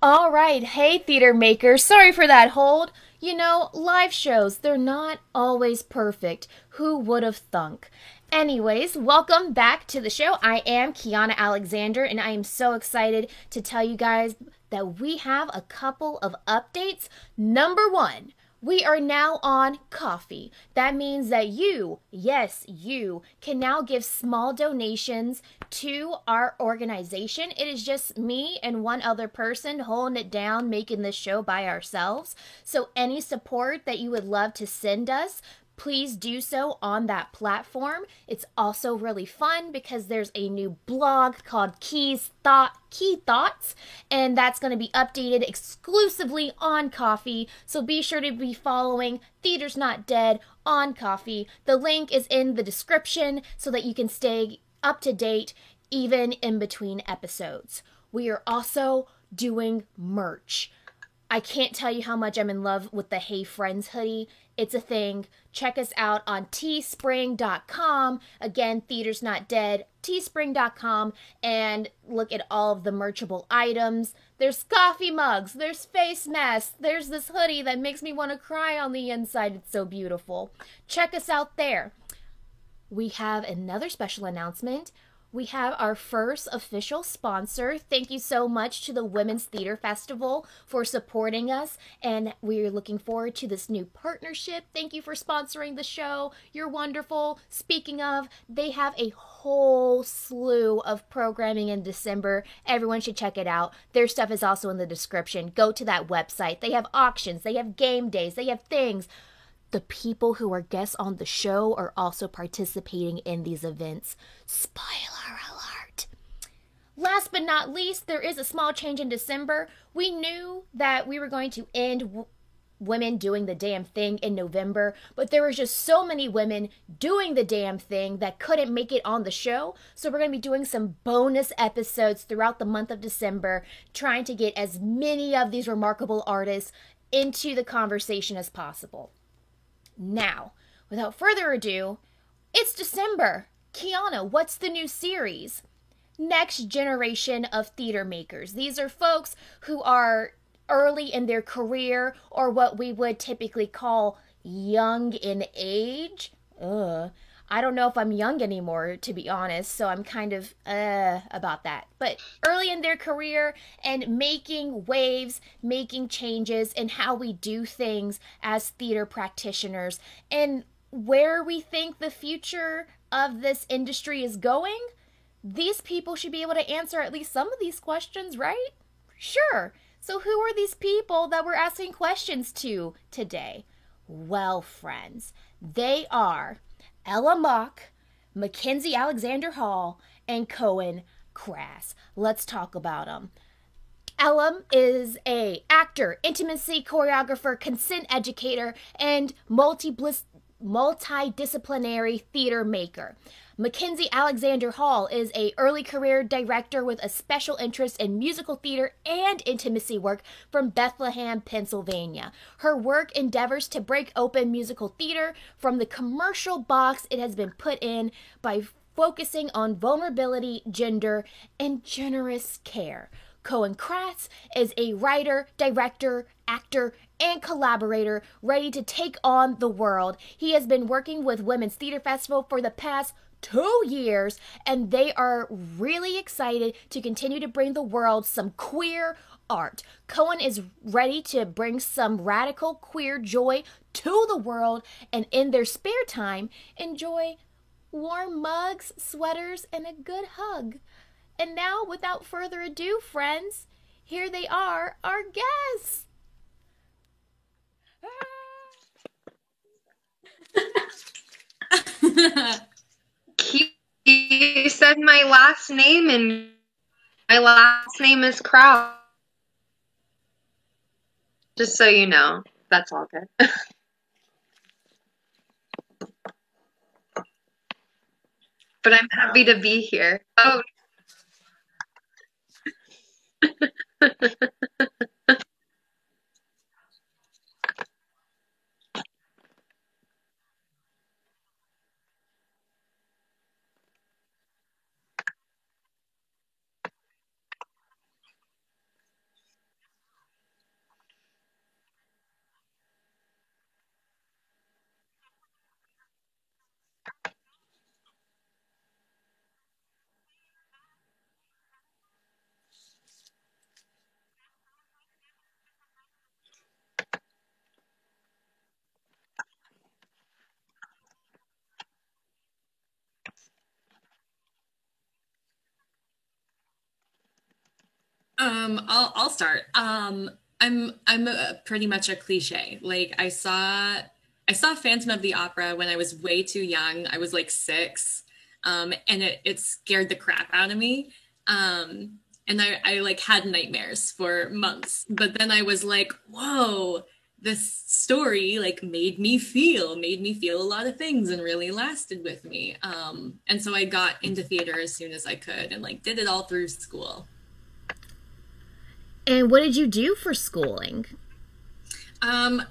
All right. Hey, theater makers. Sorry for that hold. You know, live shows, they're not always perfect. Who would have thunk? Anyways, welcome back to the show. I am Kiana Alexander, and I am so excited to tell you guys that we have a couple of updates. Number one, we are now on Coffee. That means that you, yes, you, can now give small donations to our organization. It is just me and one other person holding it down, making this show by ourselves. So, any support that you would love to send us, please do so on that platform. It's also really fun because there's a new blog called Key Thoughts, and that's going to be updated exclusively on Coffee. So be sure to be following Theater's Not Dead on Coffee. The link is in the description so that you can stay up to date even in between episodes. We are also doing merch. I can't tell you how much I'm in love with the Hey Friends hoodie. It's a thing. Check us out on teespring.com. Again, Theater's Not Dead, teespring.com, and look at all of the merchable items. There's coffee mugs, there's face masks, there's this hoodie that makes me want to cry on the inside. It's so beautiful. Check us out there. We have another special announcement. We have our first official sponsor. Thank you so much to the Women's Theater Festival for supporting us, and we're looking forward to this new partnership. Thank you for sponsoring the show. You're wonderful. Speaking of, they have a whole slew of programming in December. Everyone should check it out. Their stuff is also in the description. Go to that website. They have auctions, they have game days, they have things. The people who are guests on the show are also participating in these events. Spoiler alert. Last but not least, there is a small change in December. We knew that we were going to end women doing the damn thing in November, but there was just so many women doing the damn thing that couldn't make it on the show. So we're going to be doing some bonus episodes throughout the month of December, trying to get as many of these remarkable artists into the conversation as possible. Now, without further ado, it's December. Kiana, what's the new series? Next generation of theater makers. These are folks who are early in their career or what we would typically call young in age. I don't know if I'm young anymore, to be honest, so I'm kind of about that. But early in their career and making waves, making changes in how we do things as theater practitioners, and where we think the future of this industry is going, these people should be able to answer at least some of these questions, right? Sure. So, who are these people that we're asking questions to today? Well, friends, they are Ella Mock, Mackenzie Alexander Hall, and Cohen Crass. Let's talk about them. Elam is a actor, intimacy choreographer, consent educator, and multidisciplinary theater maker. Mackenzie Alexander Hall is a early career director with a special interest in musical theater and intimacy work from Bethlehem, Pennsylvania. Her work endeavors to break open musical theater from the commercial box it has been put in by focusing on vulnerability, gender, and generous care. Cohen Kratz is a writer, director, actor, and collaborator ready to take on the world. He has been working with Women's Theater Festival for the past 2 years, and they are really excited to continue to bring the world some queer art. Cohen is ready to bring some radical queer joy to the world, and in their spare time, enjoy warm mugs, sweaters, and a good hug. And now, without further ado, friends, here they are, our guests. You said my last name, and my last name is Kraus. Just so you know, that's all good. But I'm happy to be here. Oh, I'll start. I'm pretty much a cliche. Like I saw Phantom of the Opera when I was way too young. I was like 6, and it scared the crap out of me. And I like had nightmares for months. But then I was like, whoa, this story like made me feel a lot of things and really lasted with me. And so I got into theater as soon as I could and like did it all through school. And what did you do for schooling?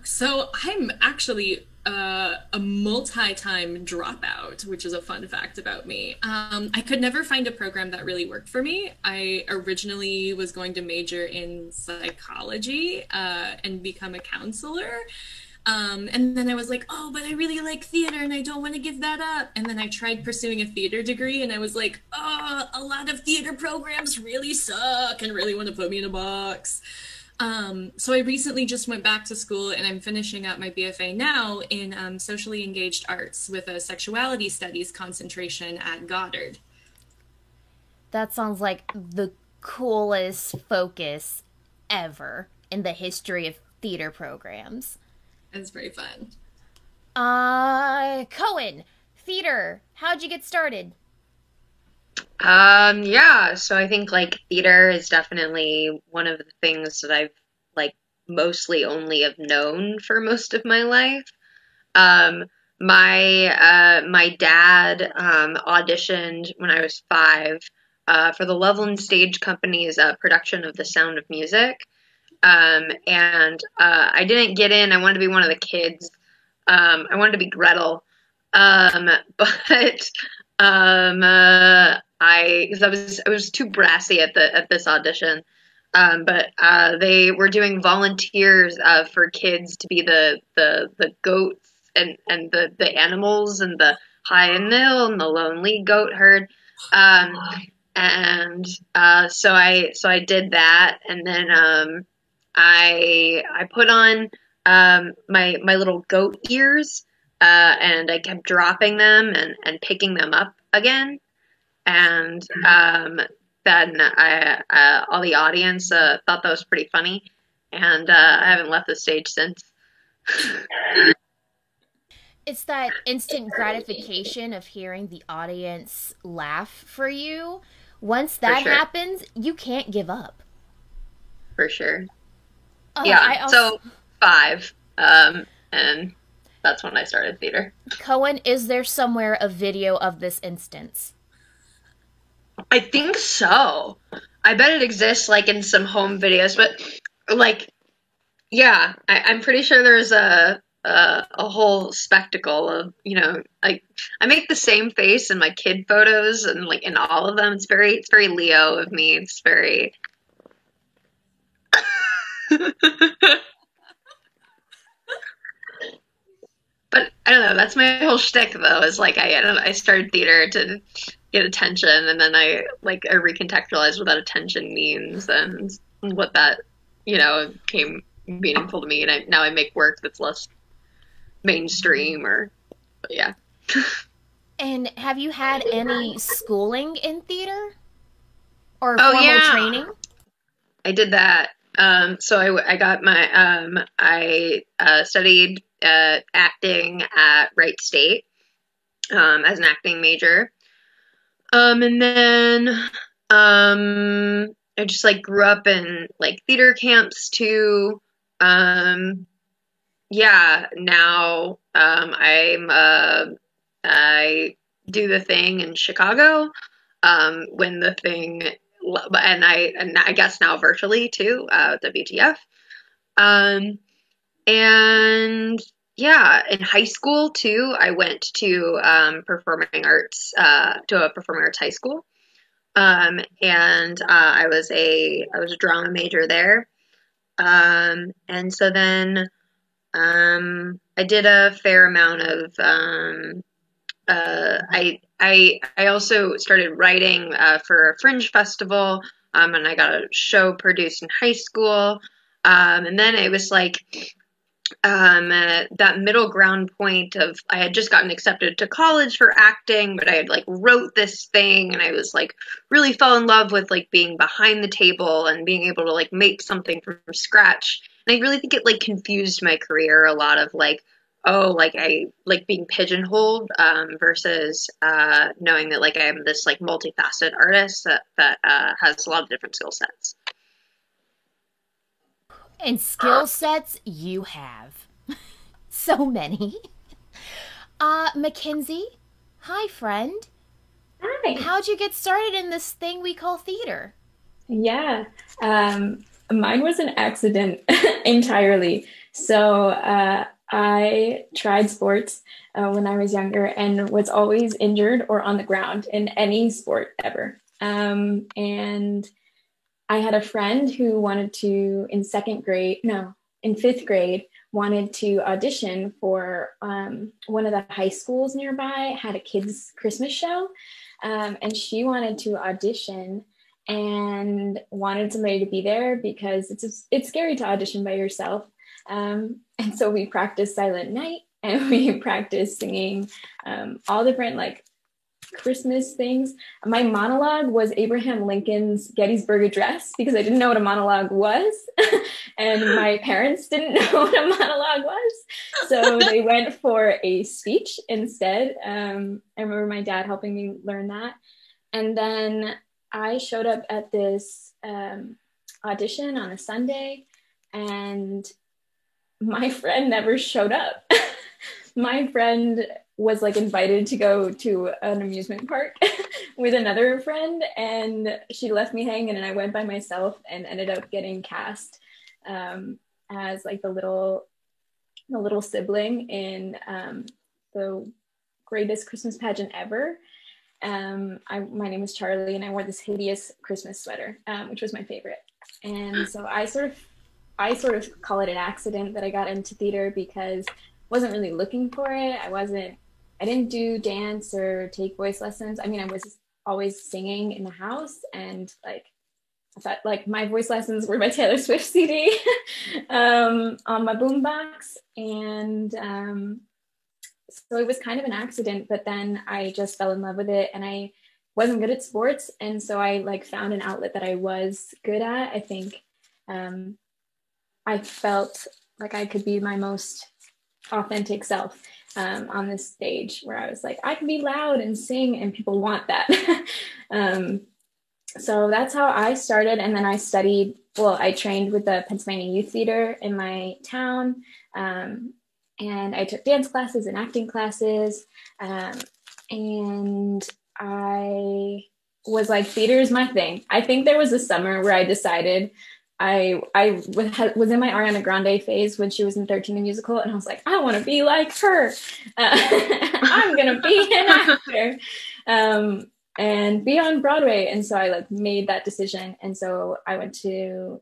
So I'm actually a multi-time dropout, which is a fun fact about me. I could never find a program that really worked for me. I originally was going to major in psychology and become a counselor. And then I was like, oh, but I really like theater and I don't want to give that up. And then I tried pursuing a theater degree and I was like, oh, a lot of theater programs really suck and really want to put me in a box. So I recently just went back to school and I'm finishing up my BFA now in socially engaged arts with a sexuality studies concentration at Goddard. That sounds like the coolest focus ever in the history of theater programs. It's very fun. Cohen, theater. How'd you get started? Yeah, so I think like theater is definitely one of the things that I've like mostly only have known for most of my life. Um, my dad auditioned when I was 5 for the Loveland Stage Company's production of The Sound of Music. And I didn't get in. I wanted to be one of the kids. I wanted to be Gretel. But I was too brassy at this audition. But they were doing volunteers for kids to be the goats and the animals and the high and mill and the lonely goat herd. Um, and so I did that, and then I put on my little goat ears, and I kept dropping them and picking them up again. And then all the audience thought that was pretty funny, and I haven't left the stage since. It's that instant gratification of hearing the audience laugh for you. Once For that sure, happens, you can't give up. for sure. I Yeah, also so 5, and that's when I started theater. Cohen, is there somewhere a video of this instance? I think so. I bet it exists like in some home videos, but like, yeah, I'm pretty sure there's a whole spectacle of, like I make the same face in my kid photos and like in all of them. It's very Leo of me. It's very But I don't know. That's my whole shtick, though. Is like I don't know, I started theater to get attention, and then I recontextualized what that attention means and what that came meaningful to me, and now I make work that's less mainstream or but yeah. And have you had any schooling in theater or Oh formal yeah, training? I did that. So I got my I studied acting at Wright State as an acting major. And then I just like grew up in like theater camps too. Um, yeah, now I do the thing in Chicago. When the thing and I guess now virtually too, WTF. Um, and yeah, in high school too, I went to performing arts to a performing arts high school. And I was a drama major there. And so then I did a fair amount of I also started writing for a fringe festival, and I got a show produced in high school. And then it was like that middle ground point of I had just gotten accepted to college for acting, but I had like wrote this thing and I was like really fell in love with like being behind the table and being able to like make something from scratch. And I really think it like confused my career a lot of like, oh, like I like being pigeonholed versus knowing that like I am this like multifaceted artist that has a lot of different skill sets. And skill sets you have. So many. Mackenzie, hi friend. Hi. How'd you get started in this thing we call theater? Yeah. Mine was an accident entirely. So I tried sports when I was younger and was always injured or on the ground in any sport ever. And I had a friend who wanted to, in fifth grade, wanted to audition for one of the high schools nearby, had a kids' Christmas show. And she wanted to audition and wanted somebody to be there because it's scary to audition by yourself. And so we practiced Silent Night and we practiced singing all different like Christmas things. My monologue was Abraham Lincoln's Gettysburg Address because I didn't know what a monologue was. And my parents didn't know what a monologue was. So they went for a speech instead. I remember my dad helping me learn that. And then I showed up at this audition on a Sunday and my friend never showed up. My friend was like invited to go to an amusement park with another friend and she left me hanging and I went by myself and ended up getting cast as like the little sibling in the greatest Christmas pageant ever. My name was Charlie and I wore this hideous Christmas sweater, which was my favorite. And so I sort of call it an accident that I got into theater because I wasn't really looking for it. I didn't do dance or take voice lessons. I mean, I was always singing in the house and like, I thought like my voice lessons were my Taylor Swift CD on my boombox. And so it was kind of an accident, but then I just fell in love with it and I wasn't good at sports. And so I like found an outlet that I was good at. I think I felt like I could be my most authentic self on this stage where I was like, I can be loud and sing and people want that. So that's how I started. And then I trained with the Pennsylvania Youth Theater in my town. And I took dance classes and acting classes. And I was like, theater is my thing. I think there was a summer where I decided I was in my Ariana Grande phase when she was in 13 the musical, and I was like, I want to be like her. I'm gonna be an actor and be on Broadway. And so I like made that decision. And so I went to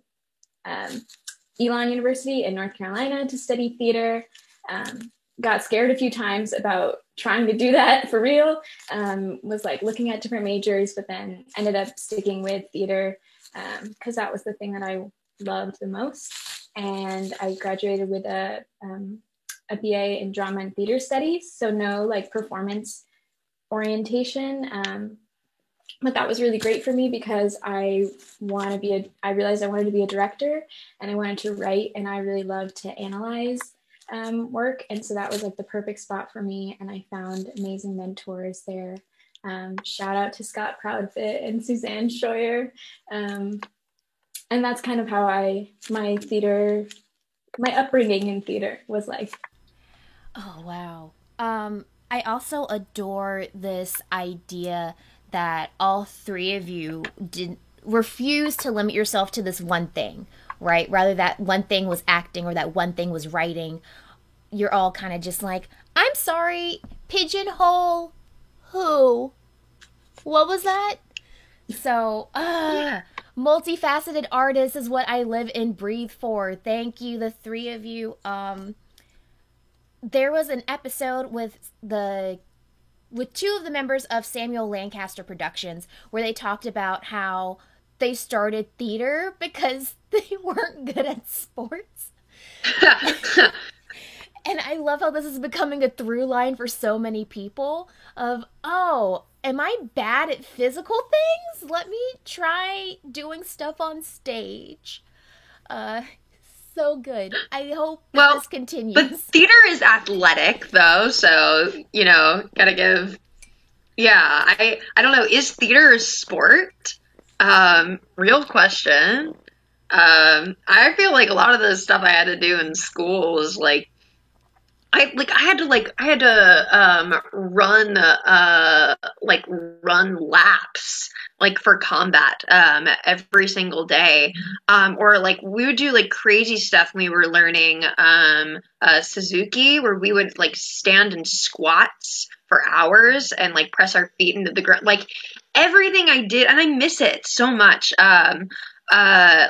Elon University in North Carolina to study theater. Got scared a few times about trying to do that for real. Was like looking at different majors, but then ended up sticking with theater because that was the thing that I loved the most. And I graduated with a BA in drama and theater studies, so no like performance orientation. But that was really great for me because I realized I wanted to be a director and I wanted to write, and I really love to analyze work. And so that was like the perfect spot for me. And I found amazing mentors there. Shout out to Scott Proudfit and Suzanne Scheuer. And that's kind of how my upbringing in theater was like. Oh, wow. I also adore this idea that all three of you refuse to limit yourself to this one thing, right? Rather that one thing was acting or that one thing was writing. You're all kind of just like, I'm sorry, pigeonhole who? What was that? So, multifaceted artist is what I live and breathe for. Thank you, the three of you. There was an episode with two of the members of Samuel Lancaster Productions where they talked about how they started theater because they weren't good at sports. And I love how this is becoming a through line for so many people of, oh, am I bad at physical things? Let me try doing stuff on stage. Uh, so good. I hope that Well, this but continues. theater is athletic though, so gotta give. Yeah, I don't know. Is theater a sport? Real question. I feel like a lot of the stuff I had to do in school was like I had to run laps like for combat every single day, or like we would do like crazy stuff when we were learning Suzuki, where we would like stand in squats for hours and like press our feet into the ground, like everything I did, and I miss it so much.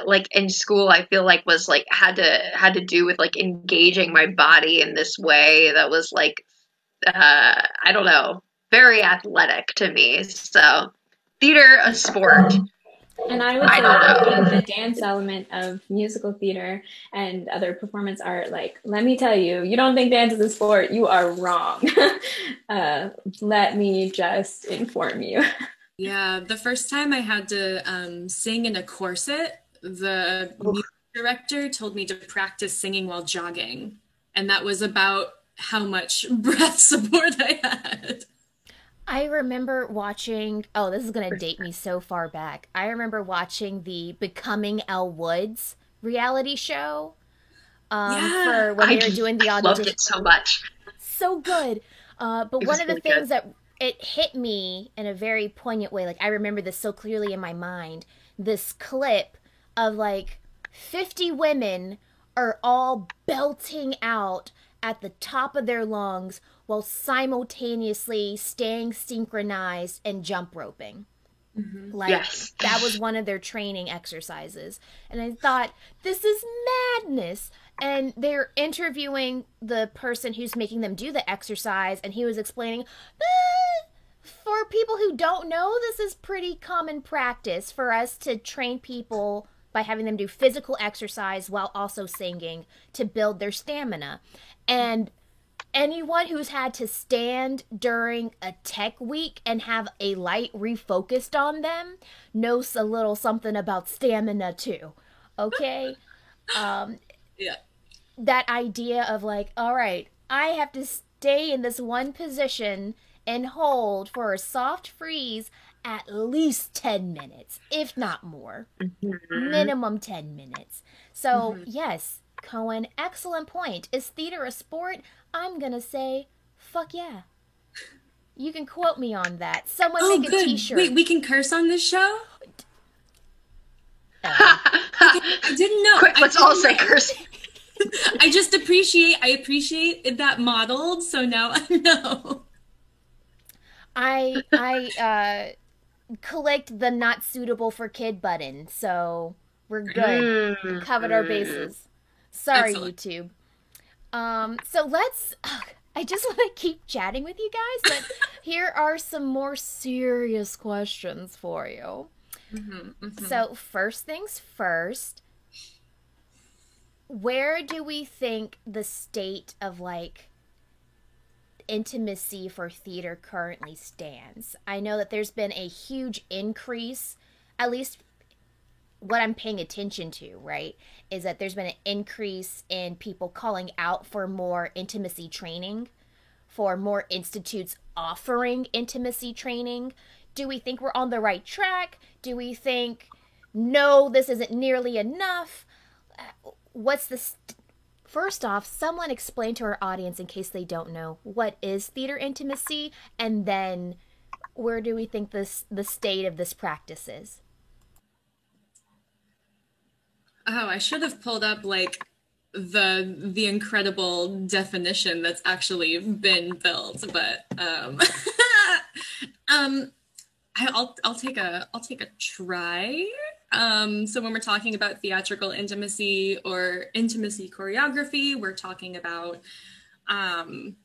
Like in school, I feel like was like had to do with like engaging my body in this way that was like I don't know, very athletic to me. So theater a sport. And I would I say don't that know. the dance element of musical theater and other performance art, like, let me tell you, you don't think dance is a sport, you are wrong. uh, Let me just inform you. Yeah, the first time I had to sing in a corset, the music director told me to practice singing while jogging. And that was about how much breath support I had. I remember watching, oh, this is going to date me so far back. I remember watching the Becoming Elle Woods reality show Yeah. for when they were doing the Loved audition. it so much. So good. But It one was of the really good. things that it hit me in a very poignant way, like I remember this so clearly in my mind, this clip of like 50 women are all belting out at the top of their lungs while simultaneously staying synchronized and jump roping. Like Yes. that was one of their training exercises. And I thought, this is madness. And they're interviewing the person who's making them do the exercise, and he was explaining, for people who don't know, this is pretty common practice for us to train people by having them do physical exercise while also singing to build their stamina. And anyone who's had to stand during a tech week and have a light refocused on them knows a little something about stamina too. Okay? Um, Yeah. that idea of like, all right, I have to stay in this one position and hold for a soft freeze at least 10 minutes, if not more. Mhm. Minimum 10 minutes. So, yes, Cohen, excellent point. Is theater a sport? I'm gonna say, fuck yeah. You can quote me on that. Someone Oh, make a t good. Wait, shirt. we can curse on this show? Ellen. Okay, I didn't know. Quick, I let's all didn't say know. curse. I appreciate that modeled, so now I know. I clicked the not suitable for kid button, so we're good. We Mm, covered our mm. bases. Sorry, Excellent. YouTube. So let's. I just want to keep chatting with you guys, but here are some more serious questions for you. So, first things first, where do we think the state of like intimacy for theater currently stands? I know that there's been a huge increase, at least what I'm paying attention to, right, is that there's been an increase in people calling out for more intimacy training, for more institutes offering intimacy training. Do we think we're on the right track? Do we think, no, this isn't nearly enough? What's the. First off, someone explain to our audience, in case they don't know, what is theater intimacy, and then where do we think the state of this practice is? Oh, I should have pulled up like the incredible definition that's actually been built, but um I'll take a try. So when we're talking about theatrical intimacy or intimacy choreography, we're talking about um,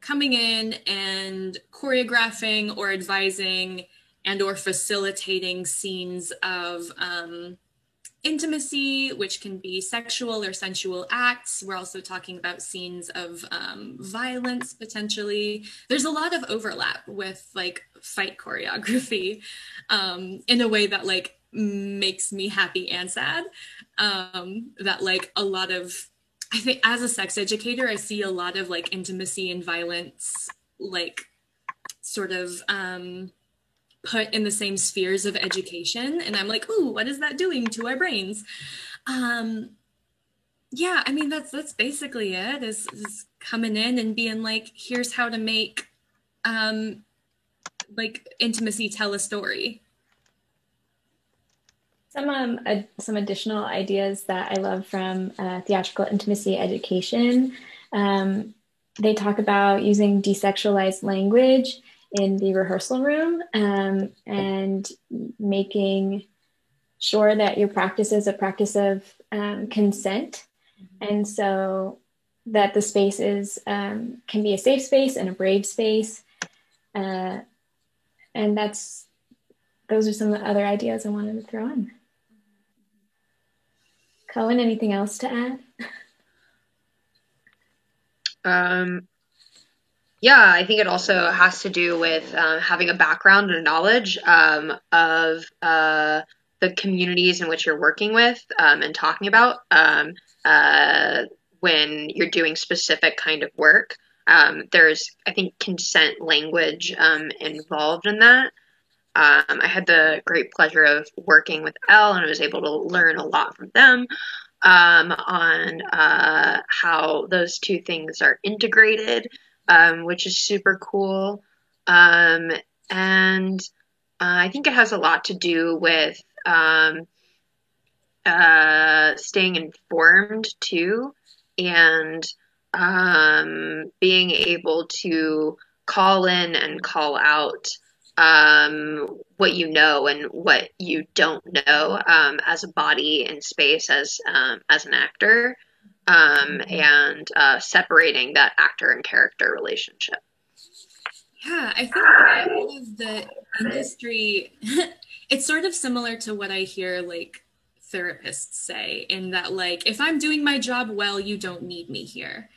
coming in and choreographing or advising and or facilitating scenes of intimacy, which can be sexual or sensual acts. We're also talking about scenes of violence, potentially. There's a lot of overlap with like fight choreography in a way that like makes me happy and sad. That like a lot of, I think as a sex educator, I see a lot of like intimacy and violence like sort of put in the same spheres of education, and I'm like, ooh, what is that doing to our brains? Yeah, I mean that's basically it, is coming in and being like, here's how to make like intimacy tell a story. Some additional ideas that I love from theatrical intimacy education. They talk about using desexualized language in the rehearsal room, and making sure that your practice is a practice of consent. And so that the space is can be a safe space and a brave space. And those are some of the other ideas I wanted to throw in. Cohen, anything else to add? Yeah, I think it also has to do with having a background and knowledge of the communities in which you're working with and talking about when you're doing specific kind of work. There's, I think, consent language involved in that. I had the great pleasure of working with Elle, and I was able to learn a lot from them on how those two things are integrated, which is super cool. And I think it has a lot to do with staying informed too, and being able to call in and call out what you know and what you don't know as a body in space, as an actor, and separating that actor and character relationship. Yeah, I think that out of the industry, it's sort of similar to what I hear like therapists say, in that like, if I'm doing my job well, you don't need me here.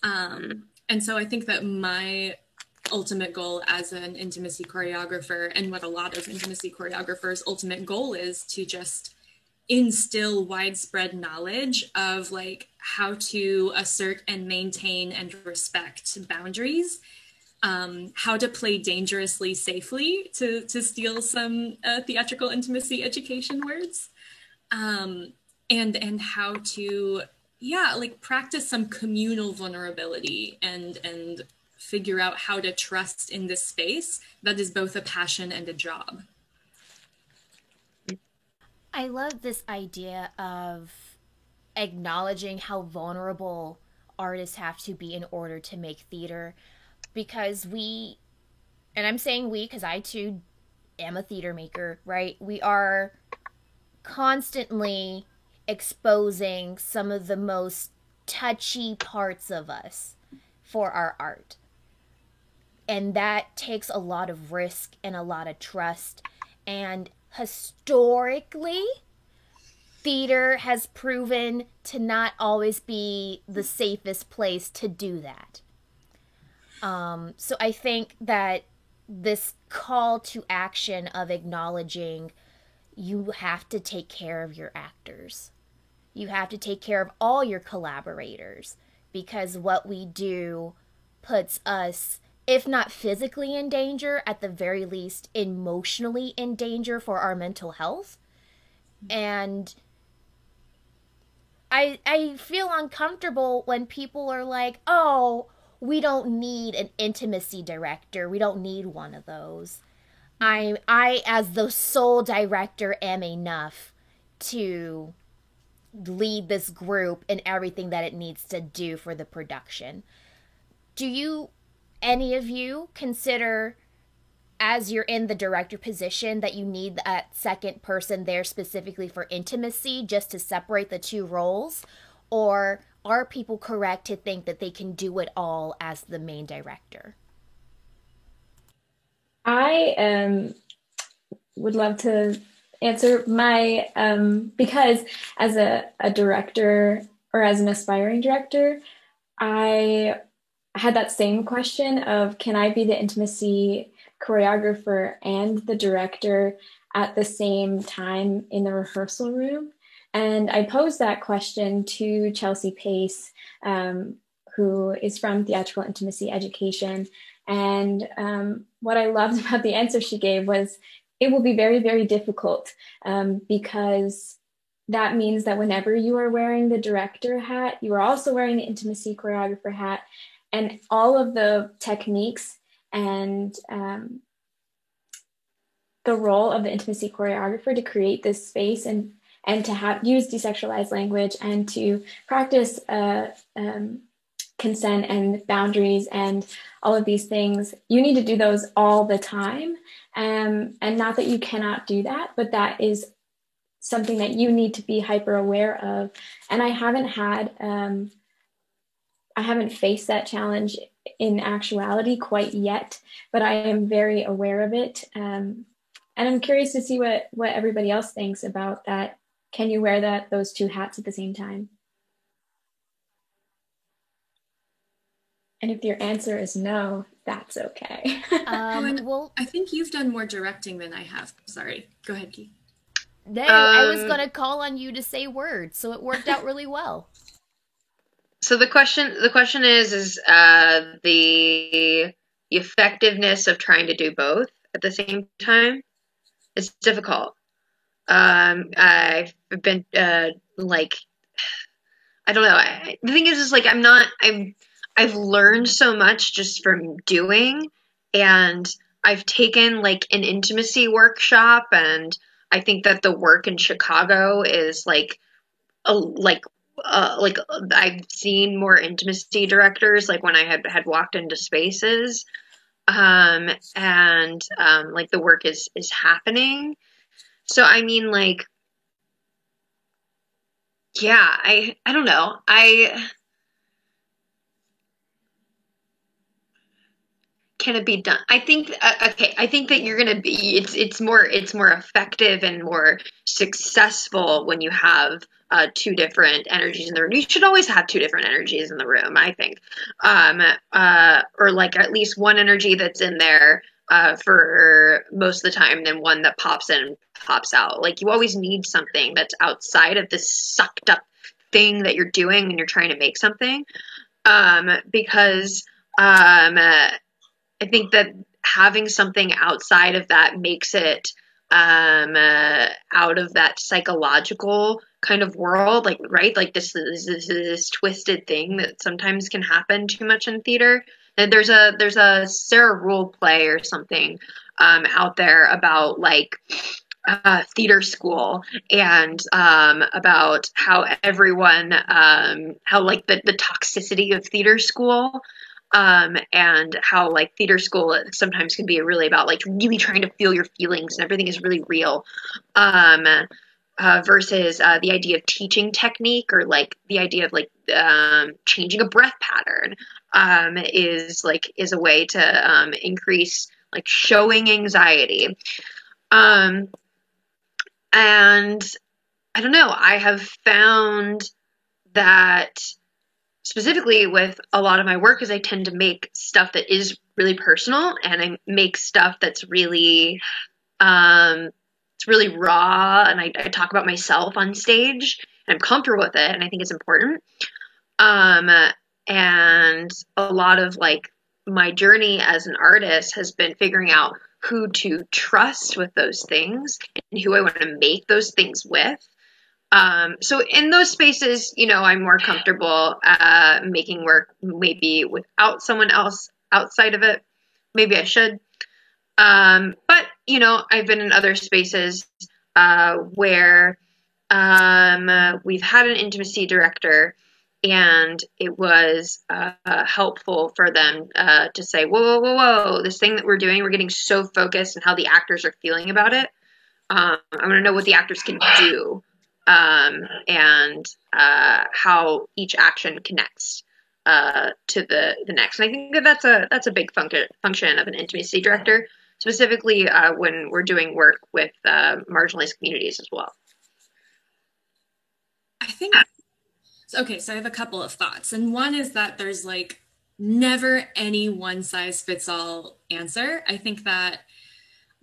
And so I think that my ultimate goal as an intimacy choreographer, and what a lot of intimacy choreographers' ultimate goal is, to just instill widespread knowledge of like how to assert and maintain and respect boundaries, how to play dangerously safely, to steal some theatrical intimacy education words, and how to like practice some communal vulnerability and figure out how to trust in this space that is both a passion and a job. I love this idea of acknowledging how vulnerable artists have to be in order to make theater, because we, and I'm saying we because I too am a theater maker, right? We are constantly exposing some of the most touchy parts of us for our art. And that takes a lot of risk and a lot of trust. And historically, theater has proven to not always be the safest place to do that. So I think that this call to action of acknowledging you have to take care of your actors. You have to take care of all your collaborators, because what we do puts us, if not physically in danger, at the very least emotionally in danger for our mental health. And I feel uncomfortable when people are like, oh, we don't need an intimacy director. We don't need one of those. I as the sole director, am enough to lead this group in everything that it needs to do for the production. Do you, any of you, consider, as you're in the director position, that you need that second person there specifically for intimacy, just to separate the two roles? Or are people correct to think that they can do it all as the main director? I would love to answer my because as a director or as an aspiring director, I had that same question of can I be the intimacy choreographer and the director at the same time in the rehearsal room? And I posed that question to Chelsea Pace, who is from Theatrical Intimacy Education. And what I loved about the answer she gave was it will be very, very difficult because that means that whenever you are wearing the director hat, you are also wearing the intimacy choreographer hat, and all of the techniques and the role of the intimacy choreographer to create this space and to use desexualized language and to practice consent and boundaries and all of these things. You need to do those all the time. And not that you cannot do that, but that is something that you need to be hyper aware of. And I haven't faced that challenge in actuality quite yet, but I am very aware of it. And I'm curious to see what everybody else thinks about that. Can you wear those two hats at the same time? And if your answer is no, that's okay. Well, I think you've done more directing than I have. Sorry. Go ahead, Keith. No, I was going to call on you to say words, so it worked out really well. So the question is the effectiveness of trying to do both at the same time. It's difficult. I've been I don't know. The thing is like I've learned so much just from doing, and I've taken like an intimacy workshop, and I think that the work in Chicago is like I've seen more intimacy directors like when I had walked into spaces, and like the work is happening. So I mean, like, yeah, I don't know. Can it be done? I think okay. I think that you're gonna be. It's more effective and more successful when you have two different energies in the room. You should always have two different energies in the room, I think, or like at least one energy that's in there for most of the time, then one that pops in and pops out. Like you always need something that's outside of this sucked up thing that you're doing when you're trying to make something, because I think that having something outside of that makes it out of that psychological kind of world, like, right? Like this twisted thing that sometimes can happen too much in theater. And there's a Sarah Rule play or something out there about like theater school and about how everyone how like the toxicity of theater school, and how like theater school sometimes can be really about like really trying to feel your feelings and everything is really real, versus the idea of teaching technique or like the idea of like changing a breath pattern is a way to increase like showing anxiety, and I don't know, I have found that specifically with a lot of my work is I tend to make stuff that is really personal, and I make stuff that's really it's really raw, and I talk about myself on stage and I'm comfortable with it and I think it's important, and a lot of like my journey as an artist has been figuring out who to trust with those things and who I want to make those things with. So in those spaces, you know, I'm more comfortable making work maybe without someone else outside of it. Maybe I should. But, you know, I've been in other spaces where we've had an intimacy director, and it was helpful for them to say, whoa, this thing that we're doing, we're getting so focused on how the actors are feeling about it. I want to know what the actors can do. And how each action connects to the next. And I think that that's a big function of an intimacy director, specifically when we're doing work with marginalized communities as well. I think, okay, so I have a couple of thoughts. And one is that there's like never any one size fits all answer. I think that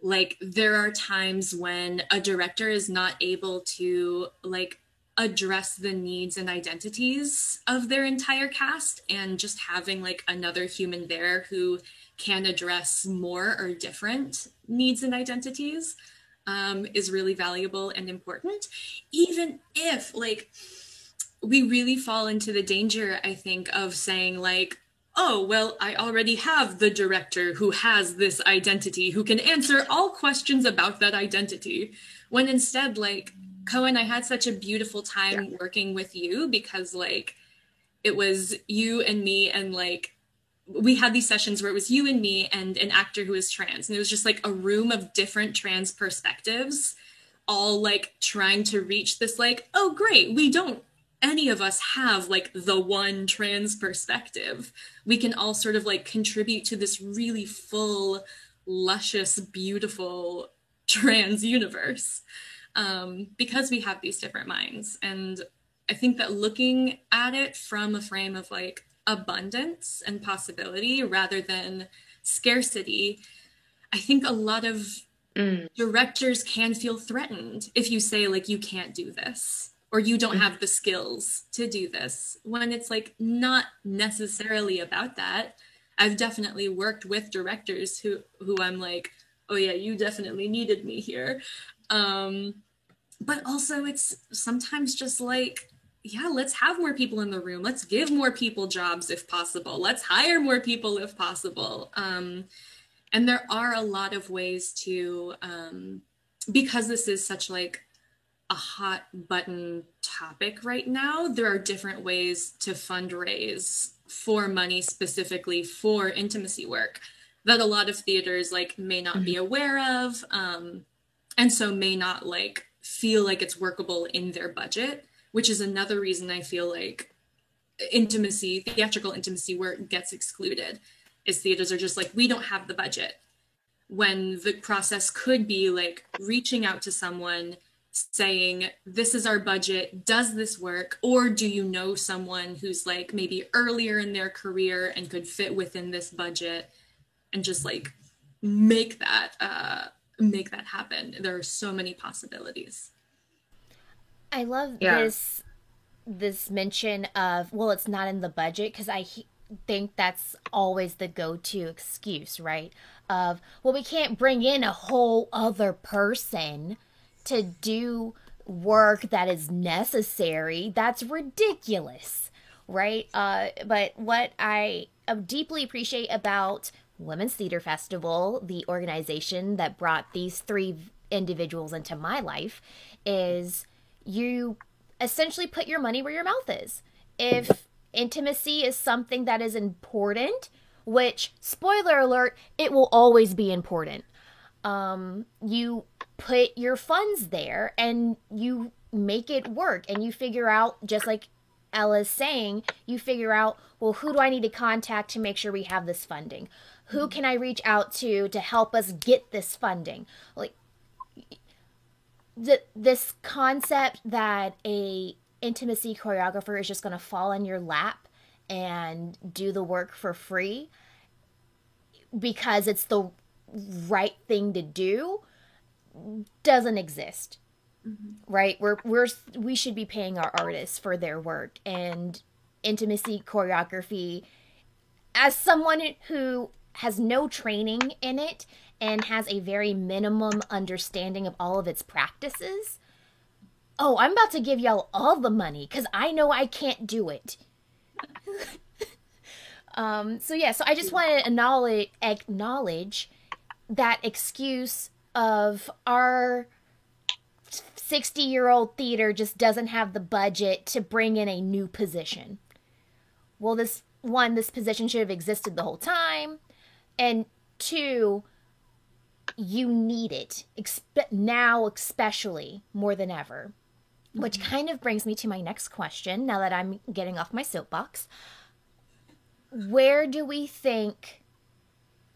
like there are times when a director is not able to like address the needs and identities of their entire cast, and just having like another human there who can address more or different needs and identities is really valuable and important, even if like we really fall into the danger, I think, of saying like, oh, well, I already have the director who has this identity, who can answer all questions about that identity. When instead, like, Cohen, I had such a beautiful time working with you, because like it was you and me, and like we had these sessions where it was you and me and an actor who is trans. And it was just like a room of different trans perspectives, all like trying to reach this like, oh, great, we don't any of us have like the one trans perspective. We can all sort of like contribute to this really full, luscious, beautiful trans universe because we have these different minds. And I think that looking at it from a frame of like abundance and possibility rather than scarcity, I think a lot of directors can feel threatened if you say like, you can't do this, or you don't have the skills to do this, when it's like not necessarily about that. I've definitely worked with directors who I'm like, oh yeah, you definitely needed me here. But also it's sometimes just like, yeah, let's have more people in the room. Let's give more people jobs if possible. Let's hire more people if possible. And there are a lot of ways to, because this is such like a hot button topic right now, there are different ways to fundraise for money specifically for intimacy work that a lot of theaters like may not be aware of, and so may not like feel like it's workable in their budget, which is another reason I feel like theatrical intimacy work gets excluded, is theaters are just like, we don't have the budget, when the process could be like reaching out to someone saying, this is our budget, does this work? Or do you know someone who's like maybe earlier in their career and could fit within this budget, and just like make that happen. There are so many possibilities. I love this mention of, well, it's not in the budget, because I think that's always the go-to excuse, right? Of, well, we can't bring in a whole other person to do work that is necessary. That's ridiculous, right? But what I deeply appreciate about Women's Theater Festival, the organization that brought these three individuals into my life, is you essentially put your money where your mouth is. If intimacy is something that is important, which, spoiler alert, it will always be important, you put your funds there and you make it work, and you figure out, just like Ella's saying, you figure out, well, who do I need to contact to make sure we have this funding? Who can I reach out to help us get this funding? Like, this concept that a intimacy choreographer is just going to fall in your lap and do the work for free because it's the right thing to do doesn't exist. Right? We should be paying our artists for their work, and intimacy choreography, as someone who has no training in it and has a very minimum understanding of all of its practices, oh, I'm about to give y'all all the money because I know I can't do it. So I just want to acknowledge that excuse of our 60-year-old theater just doesn't have the budget to bring in a new position. Well, this position should have existed the whole time. And two, you need it, now especially more than ever. Which kind of brings me to my next question, now that I'm getting off my soapbox. Where do we think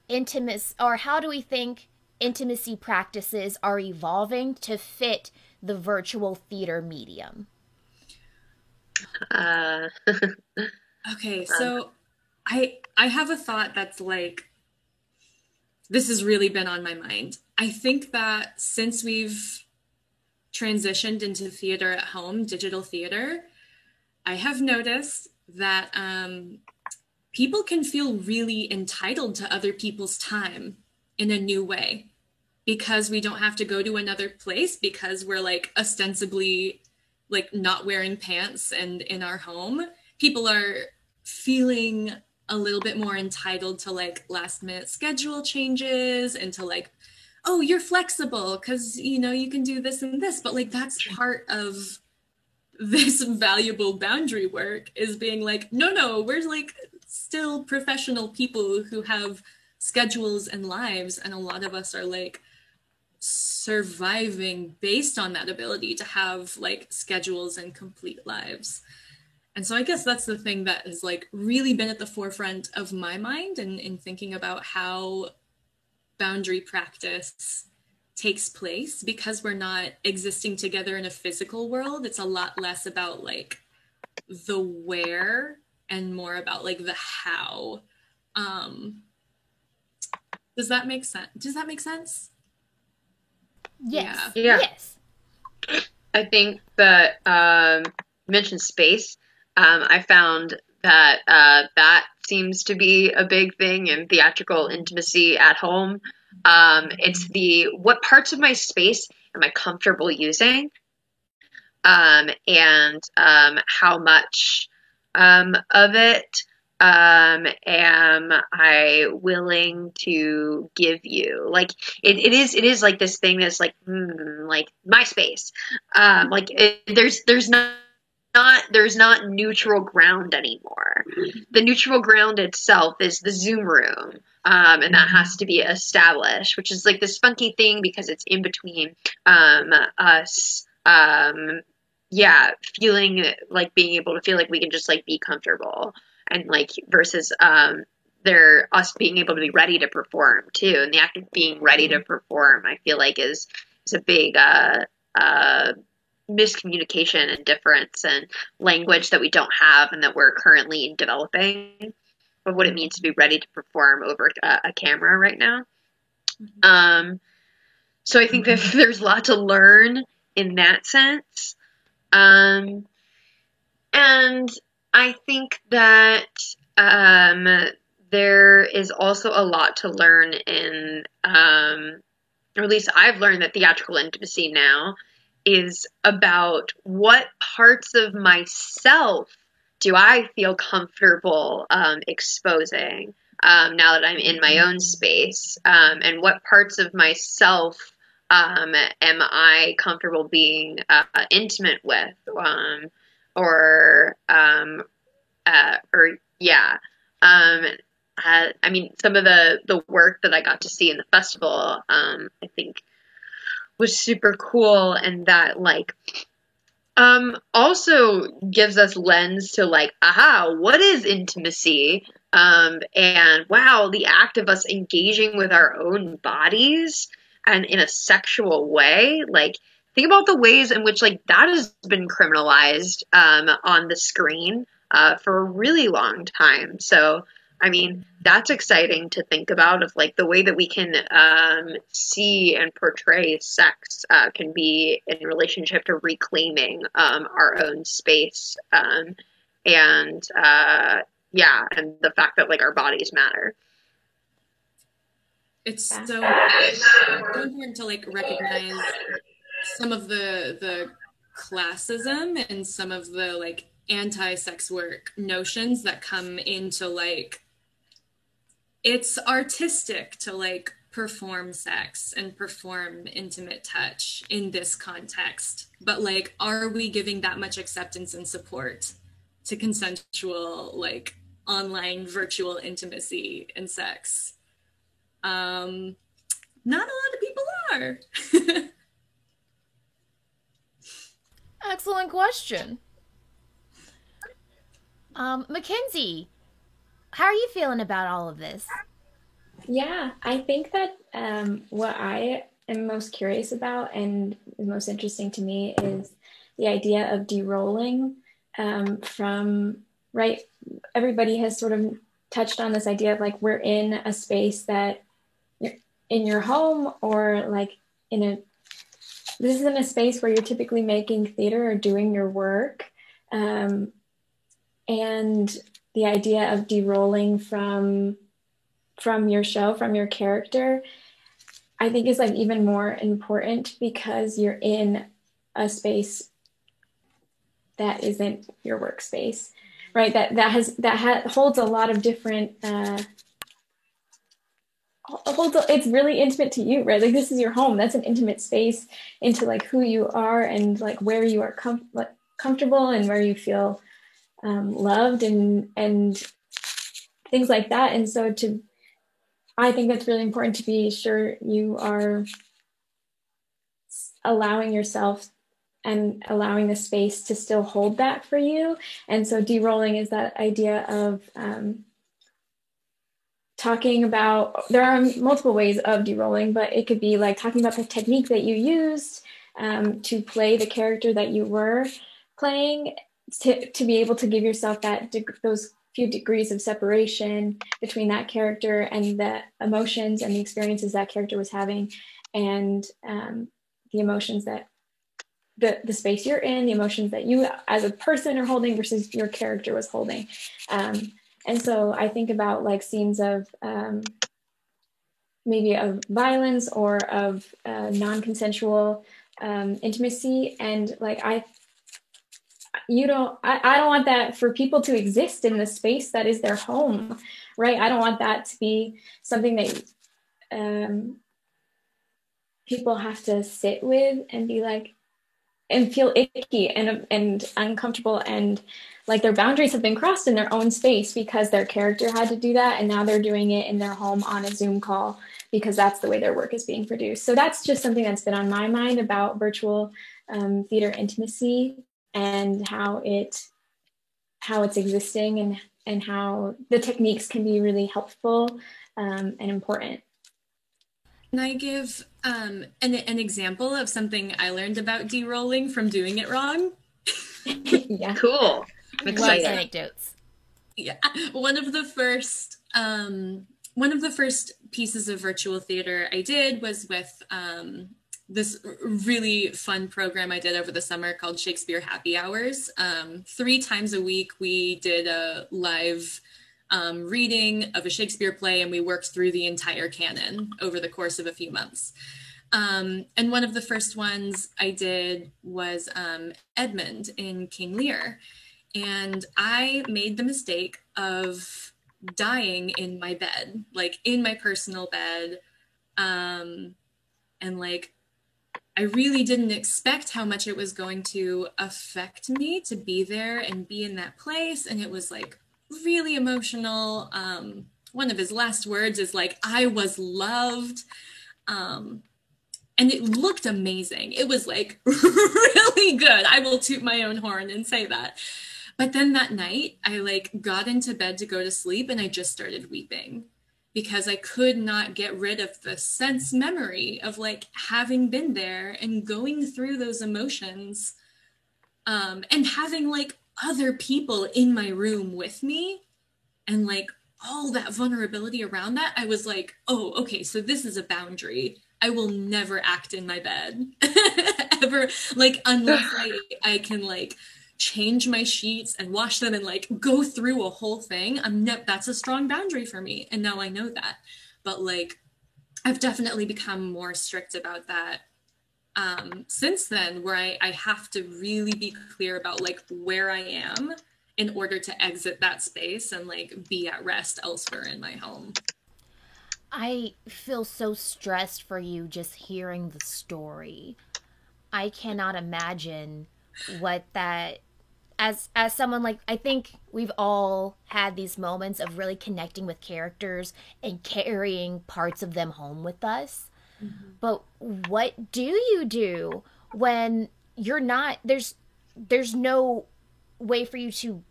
how do we think intimacy practices are evolving to fit the virtual theater medium? Okay, so I have a thought that's like, this has really been on my mind. I think that since we've transitioned into theater at home, digital theater, I have noticed that people can feel really entitled to other people's time in a new way because we don't have to go to another place, because we're like ostensibly like not wearing pants and in our home. People are feeling a little bit more entitled to like last minute schedule changes and to like, oh, you're flexible because, you know, you can do this and this, but like that's part of this valuable boundary work, is being like, no, we're like still professional people who have schedules and lives, and a lot of us are like surviving based on that ability to have like schedules and complete lives. And so I guess that's the thing that has like really been at the forefront of my mind and in thinking about how boundary practice takes place, because we're not existing together in a physical world. It's a lot less about like the where and more about like the how. Does that make sense? Yes. Yeah. Yes. I think that you mentioned space. I found that that seems to be a big thing in theatrical intimacy at home. It's what parts of my space am I comfortable using, and how much of it am I willing to give you? Like it is like this thing that's like my space. There's not neutral ground anymore. The neutral ground itself is the Zoom room. And that has to be established, which is like this funky thing because it's in between us feeling like being able to feel like we can just like be comfortable, and like versus us being able to be ready to perform too. And the act of being ready to perform, I feel like is a big miscommunication and difference and language that we don't have and that we're currently developing of what it means to be ready to perform over a camera right now. So I think that there's a lot to learn in that sense. And I think that there is also a lot to learn in, or at least I've learned that theatrical intimacy now is about what parts of myself do I feel comfortable exposing now that I'm in my own space, and what parts of myself am I comfortable being intimate with, I mean, some of the work that I got to see in the festival, I think was super cool, and that like also gives us lens to like, aha, what is intimacy? And wow, the act of us engaging with our own bodies and in a sexual way, like think about the ways in which like that has been criminalized on the screen for a really long time. So I mean, that's exciting to think about, of like the way that we can see and portray sex can be in relationship to reclaiming our own space, and the fact that like our bodies matter. It's so important to like recognize some of the classism and some of the like anti-sex work notions that come into like, it's artistic to like perform sex and perform intimate touch in this context, but like, are we giving that much acceptance and support to consensual like online virtual intimacy and sex? Not a lot of people are. Excellent question. Mackenzie, how are you feeling about all of this? Yeah, I think that what I am most curious about and most interesting to me is the idea of derolling from, right? Everybody has sort of touched on this idea of like we're in a space that you're in your home or like in a, this isn't a space where you're typically making theater or doing your work. And the idea of derolling from your show, from your character, I think is like even more important because you're in a space that isn't your workspace, right? Holds a lot of different it's really intimate to you, right? Like this is your home. That's an intimate space into like who you are and like where you are comfortable and where you feel loved and things like that. And so I think that's really important to be sure you are allowing yourself and allowing the space to still hold that for you. And so derolling is that idea of talking about, there are multiple ways of derolling, but it could be like talking about the technique that you used to play the character that you were playing, to be able to give yourself those few degrees of separation between that character and the emotions and the experiences that character was having, and the emotions that the space you're in, the emotions that you as a person are holding versus your character was holding. And so I think about like scenes of maybe of violence or of non-consensual intimacy, and like I don't want that for people to exist in the space that is their home, right? I don't want that to be something that people have to sit with and be like, and feel icky and uncomfortable, and like their boundaries have been crossed in their own space because their character had to do that, and now they're doing it in their home on a Zoom call because that's the way their work is being produced. So that's just something that's been on my mind about virtual theater intimacy and how it's existing, and how the techniques can be really helpful and important. Can I give an example of something I learned about derolling from doing it wrong? Yeah, cool. I'm excited. Love anecdotes. Yeah, one of the first pieces of virtual theater I did was with this really fun program I did over the summer called Shakespeare Happy Hours. 3 times a week, we did a live reading of a Shakespeare play, and we worked through the entire canon over the course of a few months. And one of the first ones I did was Edmund in King Lear. And I made the mistake of dying in my bed, like in my personal bed. And like, I really didn't expect how much it was going to affect me to be there and be in that place. And it was like really emotional. One of his last words is like, I was loved. And it looked amazing. It was like really good. I will toot my own horn and say that. But then that night I like got into bed to go to sleep, and I just started weeping because I could not get rid of the sense memory of like having been there and going through those emotions, and having like other people in my room with me, and like all that vulnerability around that. I was like, oh, okay, so this is a boundary. I will never act in my bed ever, like unless I can like change my sheets and wash them and like go through a whole thing. That's a strong boundary for me, and now I know that. But like I've definitely become more strict about that since then, where I have to really be clear about like where I am in order to exit that space and like be at rest elsewhere in my home. I feel so stressed for you just hearing the story. I cannot imagine what that, as someone, like, I think we've all had these moments of really connecting with characters and carrying parts of them home with us. Mm-hmm. But what do you do when you're not, there's no way for you to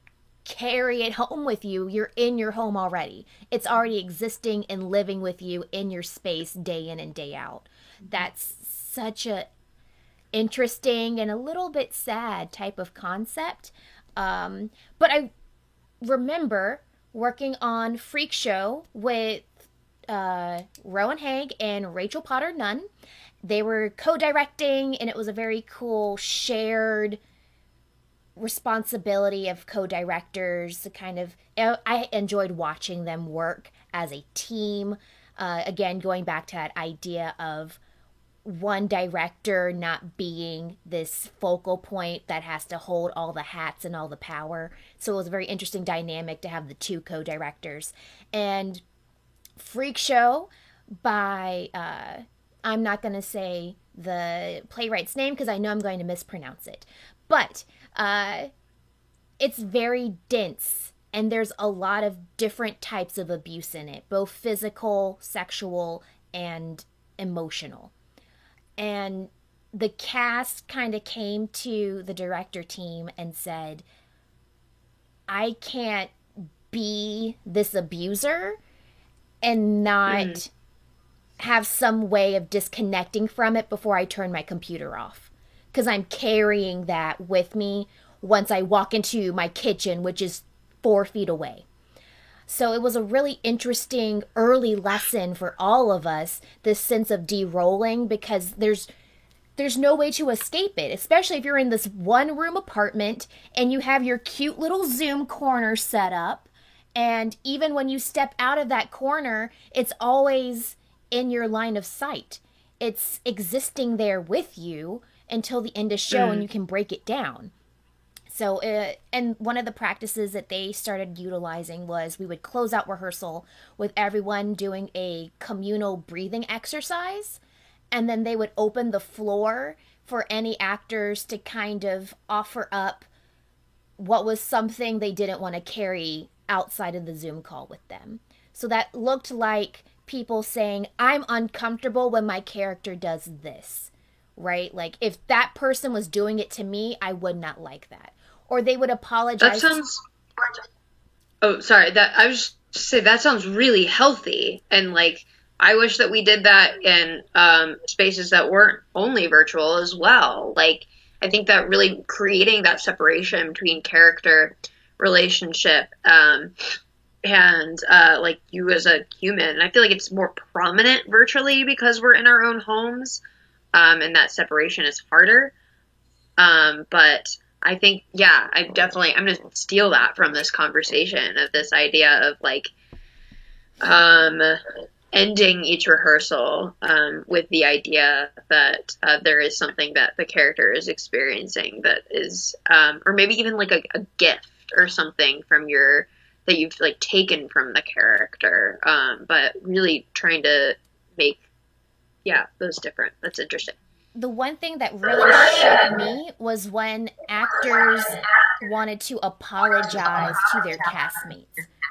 carry it home with you. You're in your home already. It's already existing and living with you in your space day in and day out. That's such a interesting and a little bit sad type of concept. But I remember working on Freak Show with Rowan Haig and Rachel Potter Nunn. They were co-directing, and it was a very cool shared responsibility of co-directors. Kind of, I enjoyed watching them work as a team. Again, going back to that idea of one director not being this focal point that has to hold all the hats and all the power. So it was a very interesting dynamic to have the two co-directors. And Freak Show by, I'm not going to say the playwright's name because I know I'm going to mispronounce it. But it's very dense, and there's a lot of different types of abuse in it, both physical, sexual, and emotional. And the cast kind of came to the director team and said, I can't be this abuser and not have some way of disconnecting from it before I turn my computer off. Because I'm carrying that with me once I walk into my kitchen, which is 4 feet away. So it was a really interesting early lesson for all of us, this sense of de-rolling, because there's no way to escape it, especially if you're in this one-room apartment and you have your cute little Zoom corner set up. And even when you step out of that corner, it's always in your line of sight. It's existing there with you until the end of show and you can break it down. So, and one of the practices that they started utilizing was we would close out rehearsal with everyone doing a communal breathing exercise, and then they would open the floor for any actors to kind of offer up what was something they didn't want to carry outside of the Zoom call with them. So that looked like people saying, I'm uncomfortable when my character does this, right? Like, if that person was doing it to me, I would not like that. Or they would apologize. That sounds. Oh, sorry. I was just say that sounds really healthy, and like I wish that we did that in spaces that weren't only virtual as well. Like I think that really creating that separation between character, relationship, and like you as a human. And I feel like it's more prominent virtually because we're in our own homes, and that separation is harder. But I think, yeah, I'm going to steal that from this conversation of this idea of like, ending each rehearsal, with the idea that, there is something that the character is experiencing that is, or maybe even like a gift or something that you've like taken from the character. But really trying to make, those different. That's interesting. The one thing that really shook me was when actors wanted to apologize to their castmates,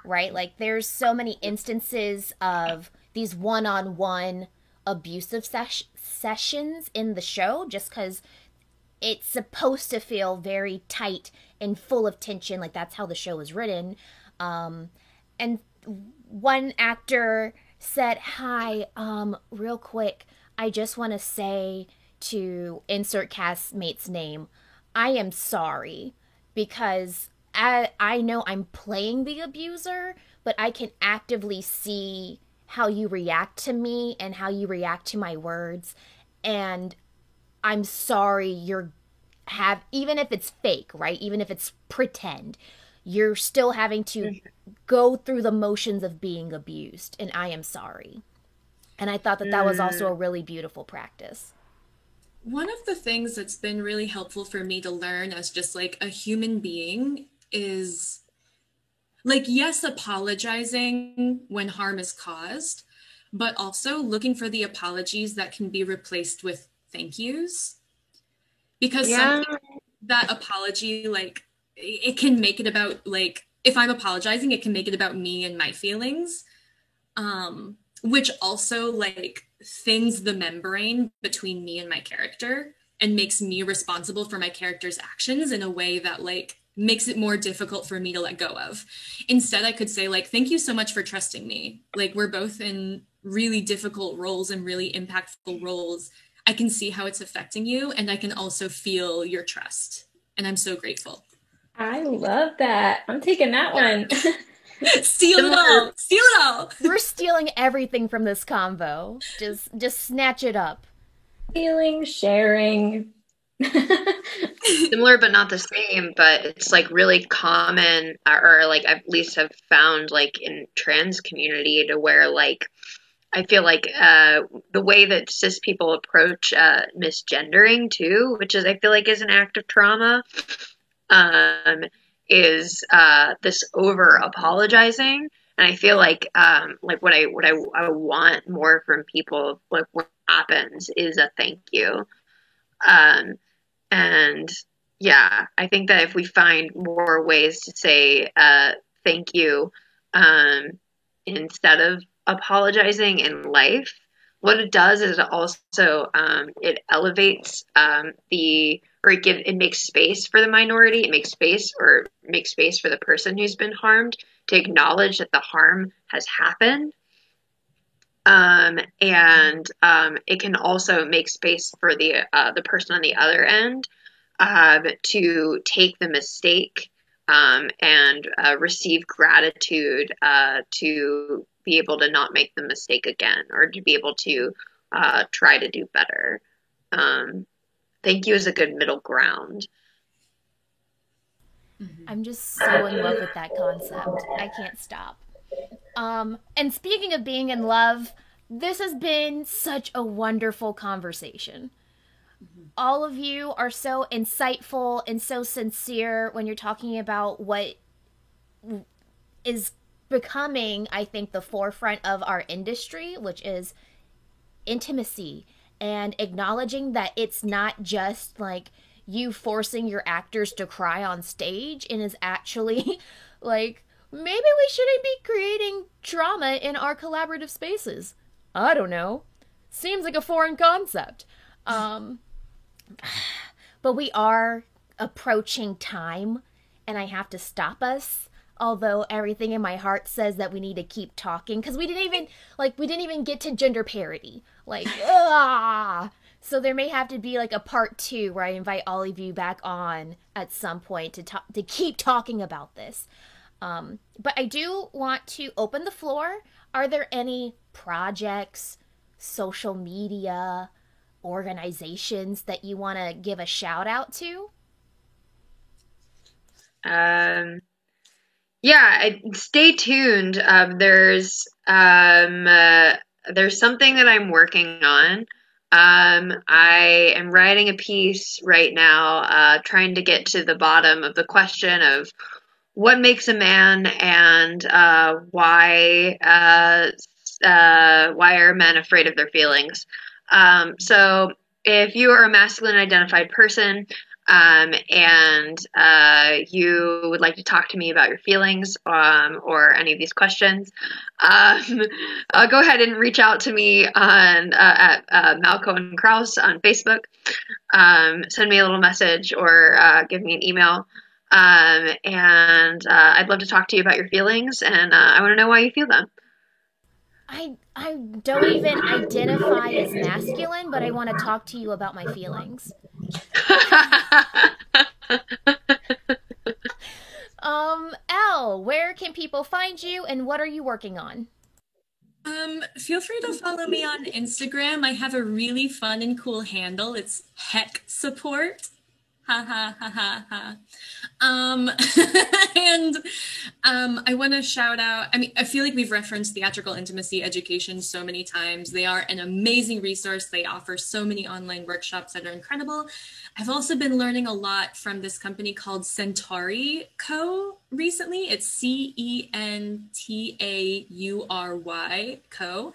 right? Like, there's so many instances of these one-on-one abusive sessions in the show just because it's supposed to feel very tight and full of tension. Like, that's how the show is written. And one actor said, hi, real quick, I just want to say to insert castmate's name, I am sorry, because I know I'm playing the abuser, but I can actively see how you react to me and how you react to my words, and I'm sorry even if it's fake, right? Even if it's pretend, you're still having to go through the motions of being abused, and I am sorry. And I thought that was also a really beautiful practice. One of the things that's been really helpful for me to learn as just like a human being is like, yes, apologizing when harm is caused, but also looking for the apologies that can be replaced with thank yous. Because that apology, like, it can make it about, like, if I'm apologizing, it can make it about me and my feelings, which also, like, thins the membrane between me and my character and makes me responsible for my character's actions in a way that, like, makes it more difficult for me to let go of. Instead, I could say, like, thank you so much for trusting me. Like, we're both in really difficult roles and really impactful roles. I can see how it's affecting you, and I can also feel your trust. And I'm so grateful. I love that. I'm taking that one. Steal it all. Steal it all. We're stealing everything from this convo. Just snatch it up. Stealing, sharing. Similar but not the same, but it's like really common, or like at least have found like in trans community, to where like I feel like the way that cis people approach misgendering too, which is I feel like is an act of trauma, is this over apologizing. And I feel like what I want more from people, like what happens is a thank you. And yeah, I think that if we find more ways to say thank you instead of apologizing in life, what it does is it also it elevates it makes space for the minority. It makes space for the person who's been harmed to acknowledge that the harm has happened. And it can also make space for the person on the other end to take the mistake and receive gratitude to be able to not make the mistake again, or to be able to try to do better. Thank you is a good middle ground. I'm just so in love with that concept. I can't stop. And speaking of being in love, this has been such a wonderful conversation. All of you are so insightful and so sincere when you're talking about what is becoming, I think, the forefront of our industry, which is intimacy, and acknowledging that it's not just like you forcing your actors to cry on stage, and is actually like, maybe we shouldn't be creating trauma in our collaborative spaces. I don't know. Seems like a foreign concept. But we are approaching time, and I have to stop us. Although everything in my heart says that we need to keep talking, because we didn't even get to gender parity. Like, so there may have to be like a part 2 where I invite all of you back on at some point to keep talking about this. But I do want to open the floor. Are there any projects, social media, organizations that you want to give a shout out to? Yeah, stay tuned. There's something that I'm working on. I am writing a piece right now, trying to get to the bottom of the question of what makes a man, and why are men afraid of their feelings. So if you are a masculine identified person, and you would like to talk to me about your feelings, or any of these questions, go ahead and reach out to me on at Malco and Kraus on Facebook. Send me a little message, or give me an email. And I'd love to talk to you about your feelings, and I want to know why you feel them. I don't even identify as masculine, but I want to talk to you about my feelings. Elle, where can people find you, and what are you working on? Feel free to follow me on Instagram. I have a really fun and cool handle. It's Heck Support. Ha ha ha ha ha. And I want to shout out, I mean, I feel like we've referenced theatrical intimacy education so many times. They are an amazing resource. They offer so many online workshops that are incredible. I've also been learning a lot from this company called Centauri Co. recently. It's Centauri Co.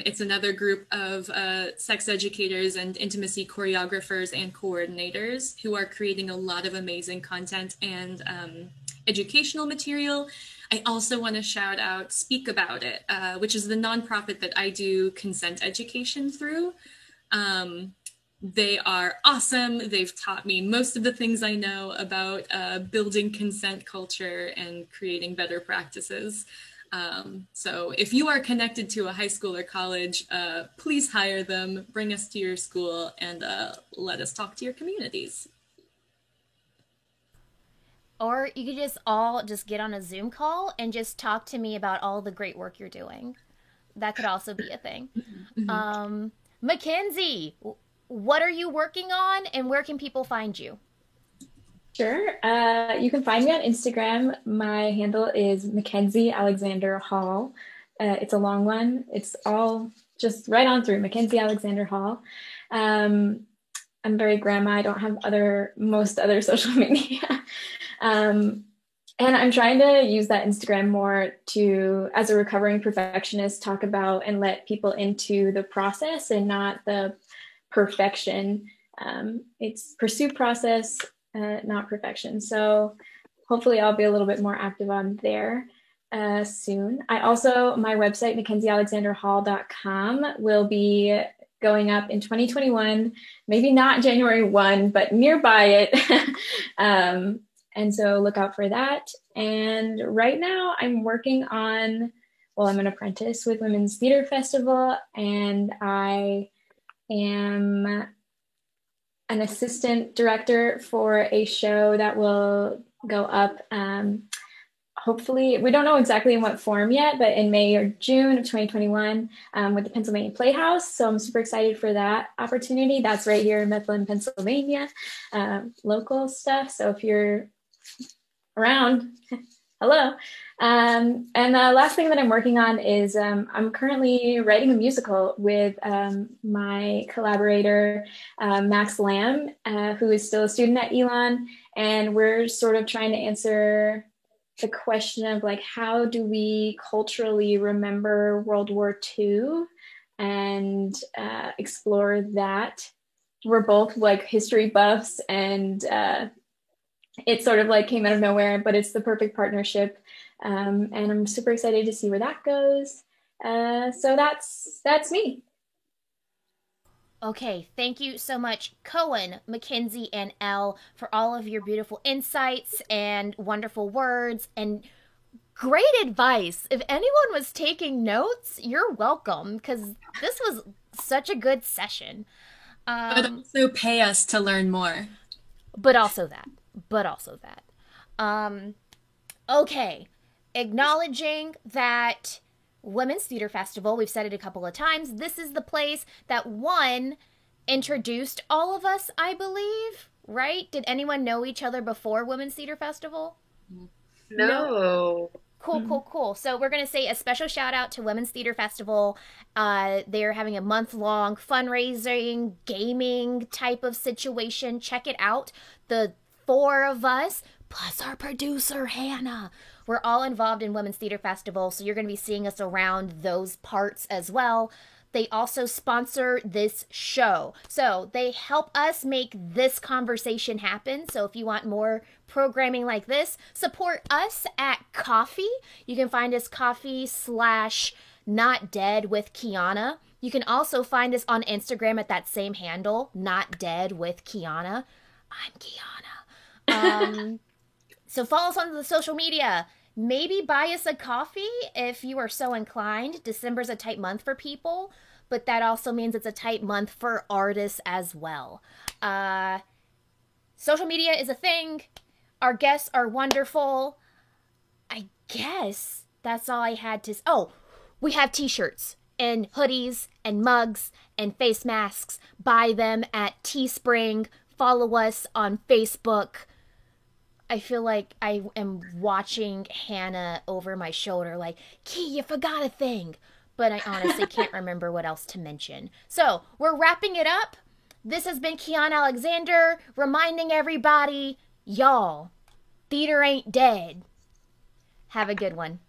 It's another group of sex educators and intimacy choreographers and coordinators who are creating a lot of amazing content and educational material. I also want to shout out Speak About It, which is the nonprofit that I do consent education through. They are awesome. They've taught me most of the things I know about building consent culture and creating better practices. So if you are connected to a high school or college, please hire them, bring us to your school, and let us talk to your communities. Or you could just all just get on a Zoom call and just talk to me about all the great work you're doing. That could also be a thing. Mackenzie, what are you working on and where can people find you? Sure. You can find me on Instagram. My handle is Mackenzie Alexander Hall. It's a long one. It's all just right on through Mackenzie Alexander Hall. I'm very grandma. I don't have most other social media. And I'm trying to use that Instagram more to, as a recovering perfectionist, talk about and let people into the process and not the perfection. It's pursue process, not perfection. So hopefully I'll be a little bit more active on there soon. My website, mackenziealexanderhall.com, will be going up in 2021, maybe not January 1, but nearby it. And so look out for that. And right now I'm working on, I'm an apprentice with Women's Theater Festival, and I am an assistant director for a show that will go up. Hopefully, we don't know exactly in what form yet, but in May or June of 2021 with the Pennsylvania Playhouse. So I'm super excited for that opportunity. That's right here in Mifflin, Pennsylvania, local stuff. So if you're around, hello. And the last thing that I'm working on is I'm currently writing a musical with my collaborator, Max Lamb, who is still a student at Elon. And we're sort of trying to answer the question of like, how do we culturally remember World War II and explore that. We're both like history buffs, and it sort of like came out of nowhere, but it's the perfect partnership. And I'm super excited to see where that goes. So that's me. Okay, thank you so much, Cohen, Mackenzie, and Elle, for all of your beautiful insights and wonderful words and great advice. If anyone was taking notes, you're welcome, because this was such a good session. But also pay us to learn more. But also that. Okay, acknowledging that Women's Theater Festival, we've said it a couple of times, this is the place that introduced all of us, I believe, right? Did anyone know each other before Women's Theater Festival? No. Cool. So we're going to say a special shout out to Women's Theater Festival. They're having a month-long fundraising, gaming type of situation. Check it out. The four of us, plus our producer, Hannah, we're all involved in Women's Theater Festival, so you're going to be seeing us around those parts as well. They also sponsor this show, so they help us make this conversation happen. So if you want more programming like this, support us at Ko-fi. You can find us Ko-fi/Not Dead with Kiana. You can also find us on Instagram at that same handle, Not Dead with Kiana. I'm Kiana. So follow us on the social media. Maybe buy us a coffee if you are so inclined. December's a tight month for people, but that also means it's a tight month for artists as well. Social media is a thing. Our guests are wonderful. I guess that's all I had to... Oh, we have t-shirts and hoodies and mugs and face masks. Buy them at Teespring. Follow us on Facebook. I feel like I am watching Hannah over my shoulder like, Key, you forgot a thing. But I honestly can't remember what else to mention. So, we're wrapping it up. This has been Kiana Alexander reminding everybody, y'all, theater ain't dead. Have a good one.